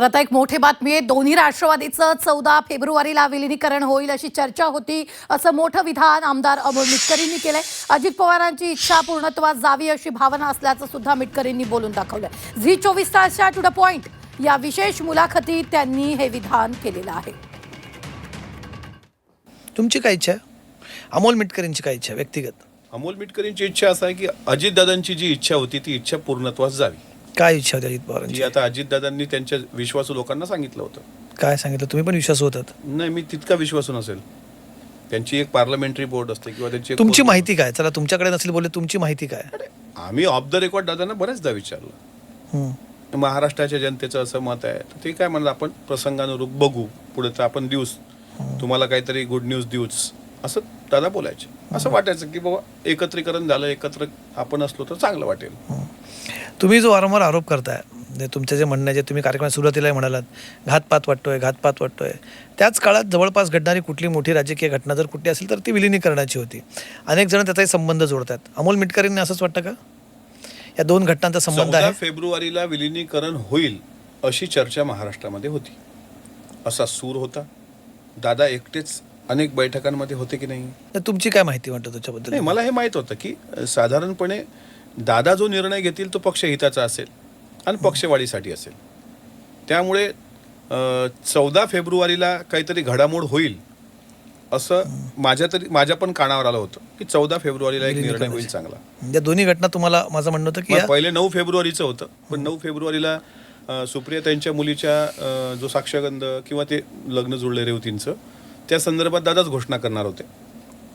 तर आता एक मोठी बातमी आहे. दोन्ही राष्ट्रवादीचं 14 फेब्रुवारीला विलिनीकरण होईल अशी चर्चा होती. असं मोठं विधान आमदार अमोल मिटकरींनी केलंय. अजित पवारांची इच्छा पूर्णत्वास जावी अशी भावना असल्याचं सुद्धा मिटकरींनी बोलून दाखवलंय. झी 24 तासच्या टू द पॉइंट या विशेष मुलाखतीत त्यांनी हे विधान केलेलं आहे. तुमची काय इच्छा आहे? अमोल मिटकरींची काय इच्छा व्यक्तिगत? अमोल मिटकरींची इच्छा असा आहे की अजितदादांची जी इच्छा होती ती इच्छा पूर्णत्वास जावी. काय इच्छा होती अजित जी पवारांची? आता अजितदादांनी त्यांच्या विश्वासू लोकांना सांगितलं होतं. काय सांगितलं? तुम्ही पण विश्वास होतात? नाही, मी तितका विश्वासू नसेल. त्यांची एक पार्लमेंटरी बोर्ड असते किंवा त्यांची तुमची माहिती काय? चला तुमच्याकडे नसेल बोलले, तुमची माहिती काय? आम्ही ऑफ द रेकॉर्ड दादांना बऱ्याचदा विचारलं. महाराष्ट्राच्या जनतेचं असं मत आहे, तर ते काय म्हणलं, आपण प्रसंगानुरूप बघू, पुढे तर आपण देऊच, तुम्हाला काहीतरी गुड न्यूज देऊच, असं दादा बोलायचे. असं वाटायचं की बाबा एकत्रीकरण झालं, एकत्र आपण असलो तर चांगलं वाटेल. तुम्ही जो वारंवार आरोप करताय, तुमचे जे म्हणणं आहे, जे तुम्ही कार्यक्रमात सुरुवातीला म्हणालात, घातपात वाटतोय, त्याच काळात जवळपास घडणारी कुठली मोठी राजकीय घटना जर कुठली असेल तर ती विलिनीकरणाची होती. अनेक जण त्याचाही संबंध जोडतात. अमोल मिटकरींनी असंच वाटतं का या दोन घटनांचा संबंध 14 आहे? फेब्रुवारीला विलिनीकरण होईल अशी चर्चा महाराष्ट्रामध्ये होती, असा सूर होता. दादा एकटेच अनेक बैठकांमध्ये होते की नाही? तर तुमची काय माहिती वाटतं त्याच्याबद्दल? नाही, मला हे माहीत होतं की साधारणपणे दादा जो निर्णय घेतील तो पक्षहिताचा असेल आणि पक्षवाढीसाठी असेल. त्यामुळे 14 फेब्रुवारीला काहीतरी घडामोड होईल असं माझ्या पण कानावर आलं होतं की 14 फेब्रुवारीला एक निर्णय होईल चांगला. या दोन्ही घटना तुम्हाला माझं म्हणणं होतं की पहिले 9 फेब्रुवारीचं होतं, पण 9 फेब्रुवारीला सुप्रिया त्यांच्या मुलीच्या जो साक्षगंध किंवा ते लग्न जुळले रेवतींचं, त्या संदर्भात दादाच घोषणा करणार होते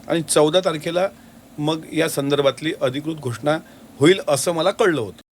आणि 14 तारखेला मग या संदर्भातली अधिकृत घोषणा होईल असं मला कळलं होतं.